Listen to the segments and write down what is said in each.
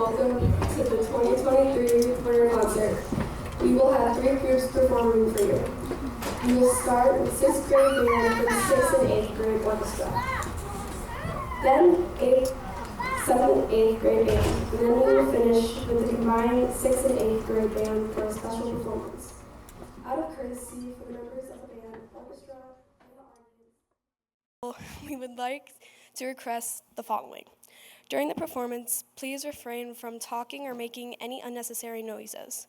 welcome to the 2023 winter concert. We will have 3 groups performing for you. We will start with 6th grade band with 6th and 8th grade orchestra. Then 8th, 7th, and 8th grade band. And then we will finish with the combined 6th and 8th grade band for a special performance. Out of courtesy for the members of the band, orchestra, and the audience, we would like to request the following. During the performance, please refrain from talking or making any unnecessary noises.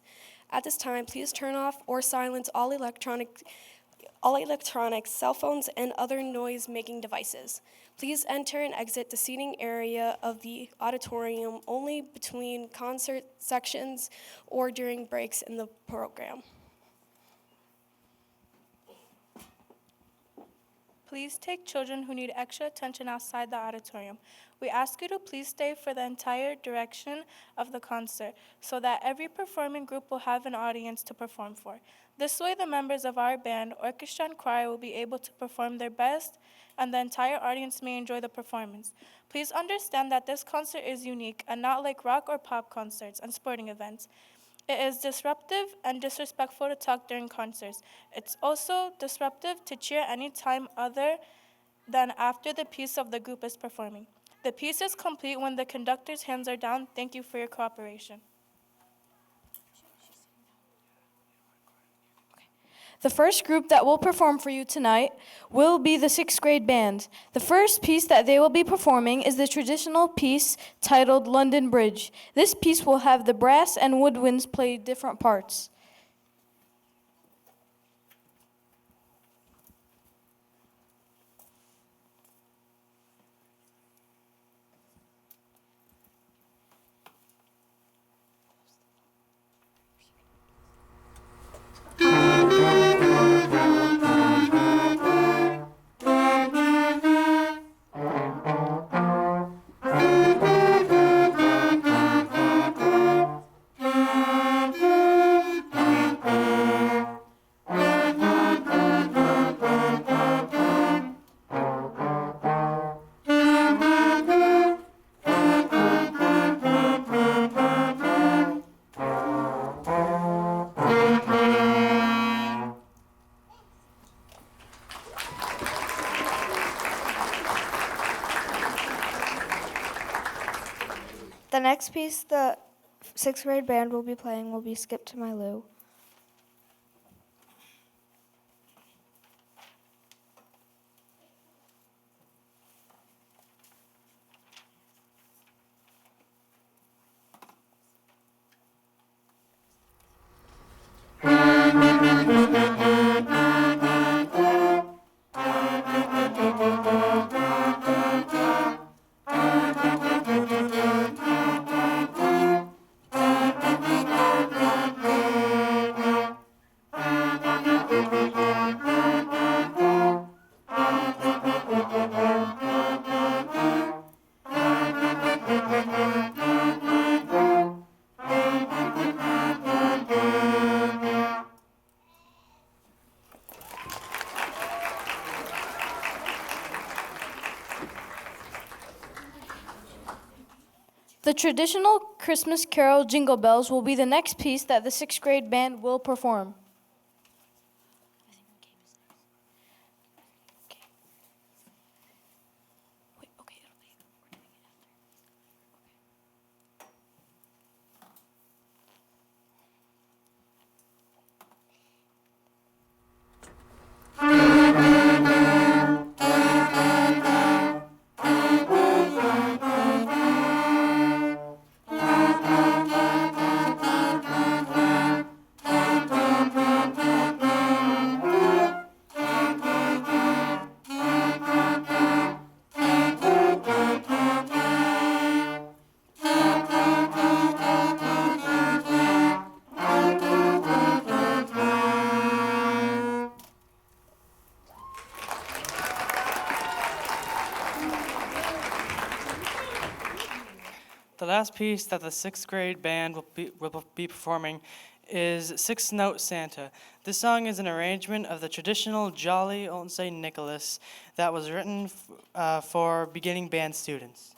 At this time, please turn off or silence all electronics, cell phones, and other noise-making devices. Please enter and exit the seating area of the auditorium only between concert sections or during breaks in the program. Please take children who need extra attention outside the auditorium. We ask you to please stay for the entire duration of the concert so that every performing group will have an audience to perform for. This way, the members of our band, orchestra, and choir will be able to perform their best, and the entire audience may enjoy the performance. Please understand that this concert is unique and not like rock or pop concerts and sporting events. It is disruptive and disrespectful to talk during concerts. It's also disruptive to cheer any time other than after the piece of the group is performing. The piece is complete when the conductor's hands are down. Thank you for your cooperation. The first group that will perform for you tonight will be the 6th grade band. The first piece that they will be performing is the traditional piece titled London Bridge. This piece will have the brass and woodwinds play different parts. The next piece the 6th grade band will be playing will be Skip to My Lou. The traditional Christmas carol Jingle Bells will be the next piece that the 6th grade band will perform. The last piece that the 6th grade band will be performing is 6 Note Santa. This song is an arrangement of the traditional Jolly Old St. Nicholas that was written for beginning band students.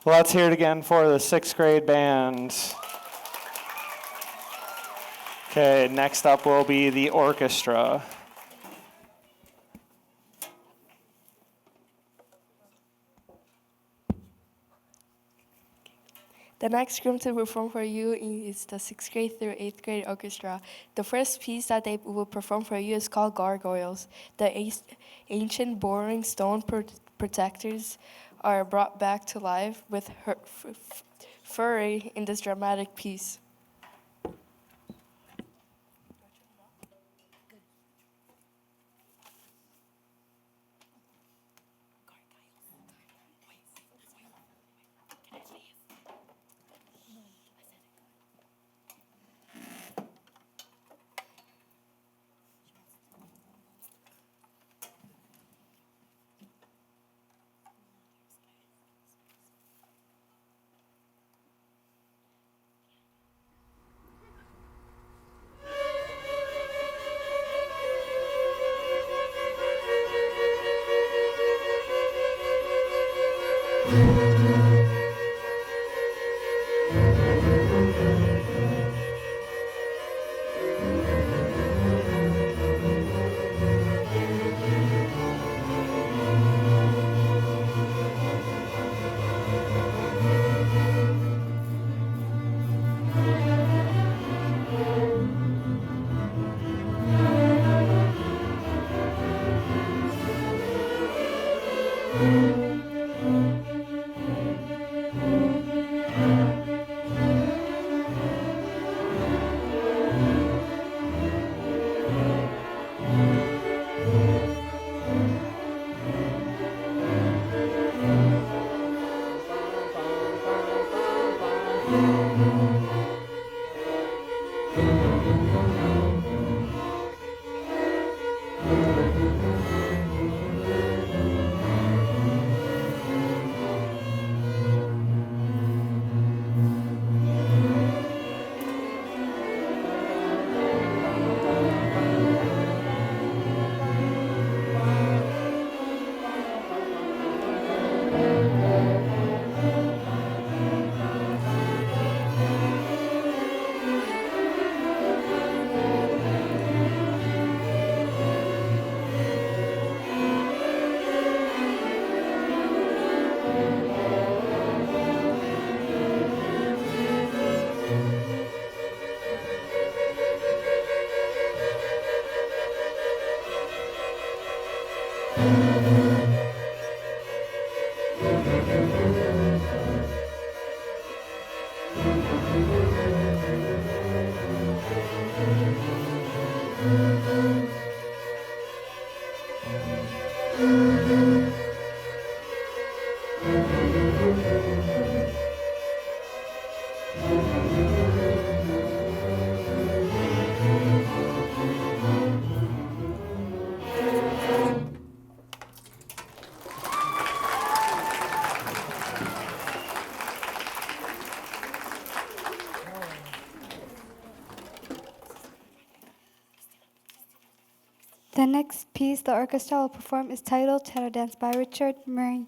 Let's hear it again for the sixth grade band. Okay, next up will be the orchestra. The next group to perform for you is the 6th grade through 8th grade orchestra. The first piece that they will perform for you is called Gargoyles. The ancient boring stone protectors are brought back to life with fury in this dramatic piece. The next piece the orchestra will perform is titled Shadow Dance by Richard Murray.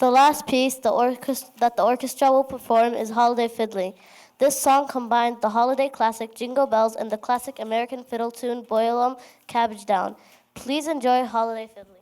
The last piece that the orchestra will perform is Holiday Fiddling. This song combines the holiday classic Jingle Bells and the classic American fiddle tune Boil 'em Cabbage Down. Please enjoy Holiday Fiddling.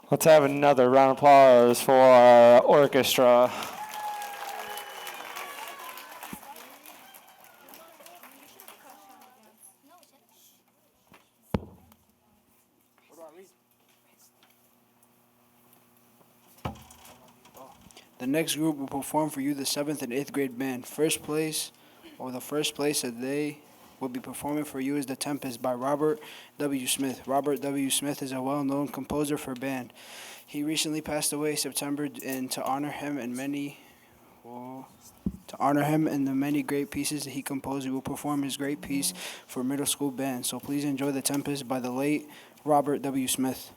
Let's have another round of applause for our orchestra. The next group will perform for you the 7th and 8th grade band. The first place that they will be performing for you is The Tempest by Robert W. Smith. Robert W. Smith is a well-known composer for band. He recently passed away September, and to honor him and the many great pieces that he composed, we will perform his great piece for middle school band. So please enjoy The Tempest by the late Robert W. Smith.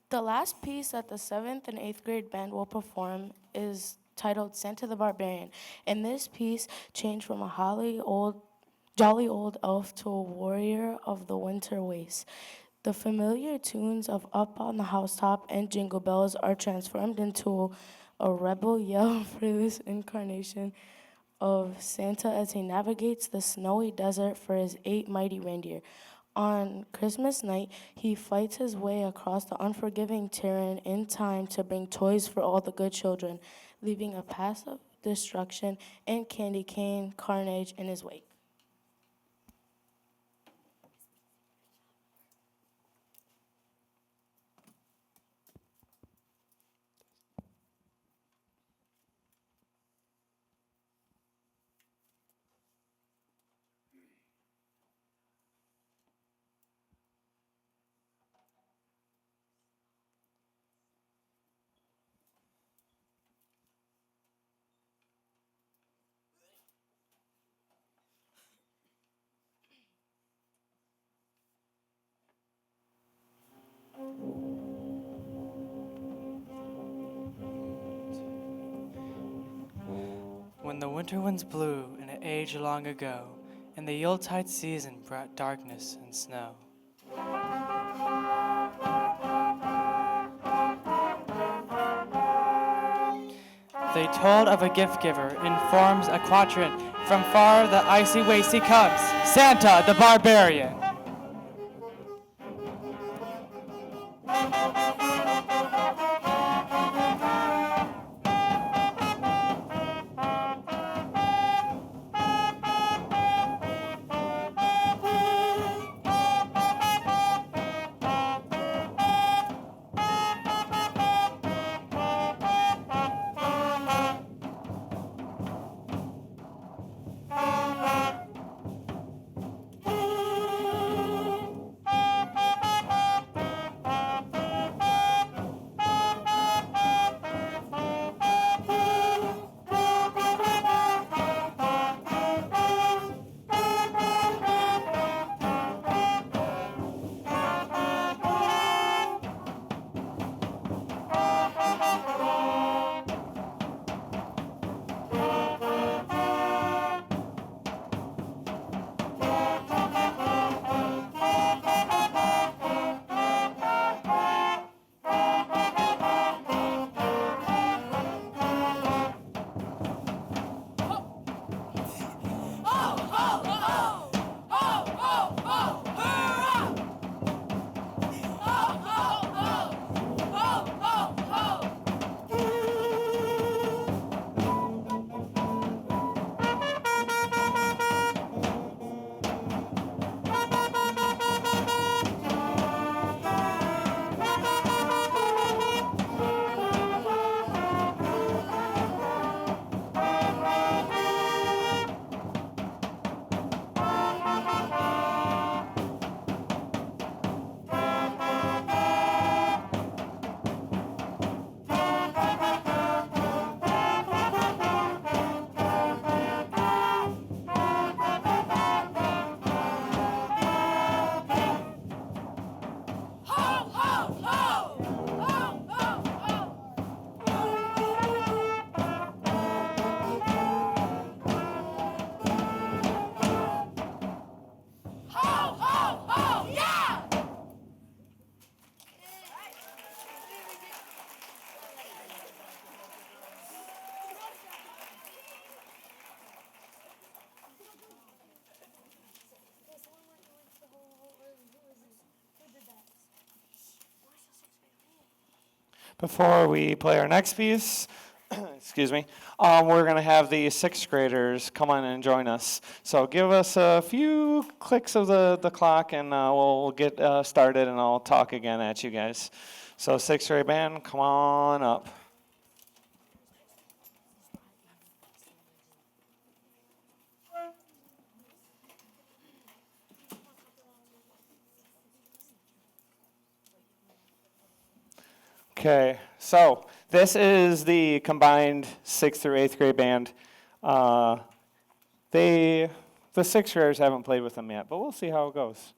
The last piece that the 7th and 8th grade band will perform is titled Santa the Barbarian. And this piece changed from a jolly old elf to a warrior of the winter wastes. The familiar tunes of Up on the Housetop and Jingle Bells are transformed into a rebel yell for this incarnation of Santa as he navigates the snowy desert for his 8 mighty reindeer. On Christmas night, he fights his way across the unforgiving terrain in time to bring toys for all the good children, leaving a path of destruction and candy cane carnage in his wake. when the winter winds blew in an age long ago, and the Yuletide season brought darkness and snow. They told of a gift giver in forms a quadrant. From far the icy waste he comes, Santa the Barbarian. Before we play our next piece, excuse me, we're going to have the sixth graders come on and join us. So give us a few clicks of the clock and we'll get started and I'll talk again at you guys. So sixth grade band, come on up. Okay, so this is the combined 6th through 8th grade band. The 6th graders haven't played with them yet, but we'll see how it goes.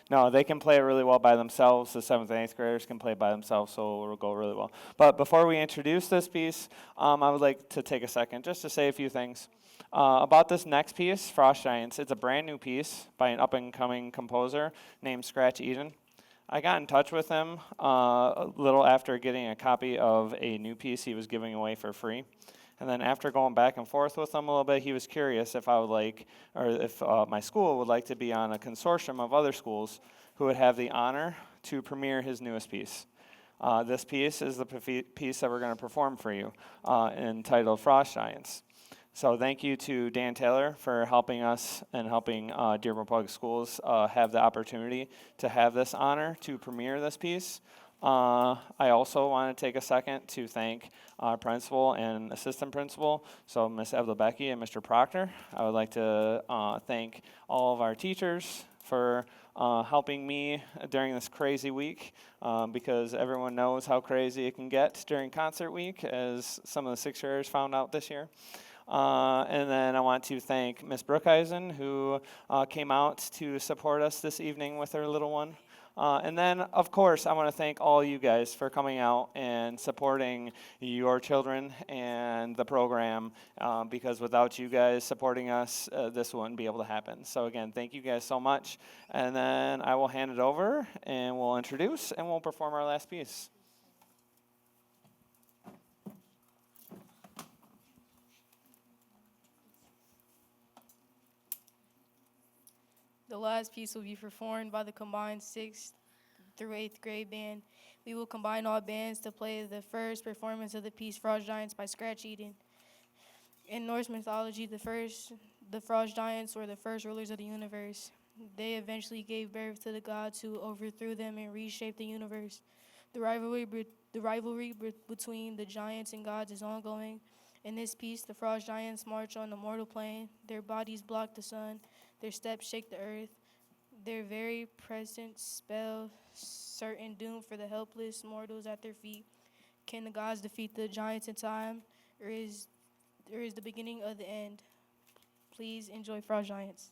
No, they can play it really well by themselves. The 7th and 8th graders can play it by themselves, so it'll go really well. But before we introduce this piece, I would like to take a second just to say a few things. About this next piece, Fro Giants, it's a brand new piece by an up-and-coming composer named Scratch Eden. I got in touch with him a little after getting a copy of a new piece he was giving away for free. And then after going back and forth with him a little bit, he was curious if I would like, or if my school would like to be on a consortium of other schools who would have the honor to premiere his newest piece. This piece is the piece that we're going to perform for you, entitled Fro Giants. So thank you to Dan Taylor for helping us and helping Dearborn Public Schools have the opportunity to have this honor to premiere this piece. I also want to take a second to thank our principal and assistant principal, so Ms. Evlebecki and Mr. Proctor. I would like to thank all of our teachers for helping me during this crazy week, because everyone knows how crazy it can get during concert week, as some of the sixth graders found out this year. And then I want to thank Miss Brookeisen, who came out to support us this evening with her little one. And then, of course, I want to thank all you guys for coming out and supporting your children and the program, because without you guys supporting us, this wouldn't be able to happen. So again, thank you guys so much. And then I will hand it over, and we'll introduce, and we'll perform our last piece. The last piece will be performed by the combined 6th through 8th grade band. We will combine all bands to play the first performance of the piece Fro Giants by Scratch Eden. In Norse mythology, the Fro Giants were the first rulers of the universe. They eventually gave birth to the gods who overthrew them and reshaped the universe. The rivalry between the giants and gods is ongoing. In this piece, the Fro Giants march on the mortal plane. Their bodies block the sun. Their steps shake the earth. Their very presence spells certain doom for the helpless mortals at their feet. Can the gods defeat the giants in time, or is the beginning of the end? Please enjoy Fro Giants.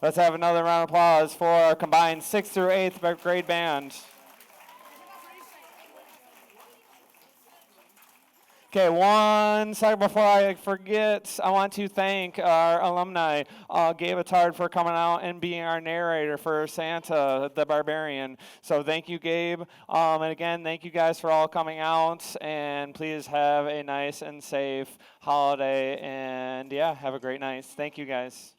Let's have another round of applause for our combined 6th through 8th grade band. Okay, one second before I forget, I want to thank our alumni, Gabe Attard, for coming out and being our narrator for Santa, the Barbarian. So thank you, Gabe. And again, thank you guys for all coming out. And please have a nice and safe holiday. And yeah, have a great night. Thank you, guys.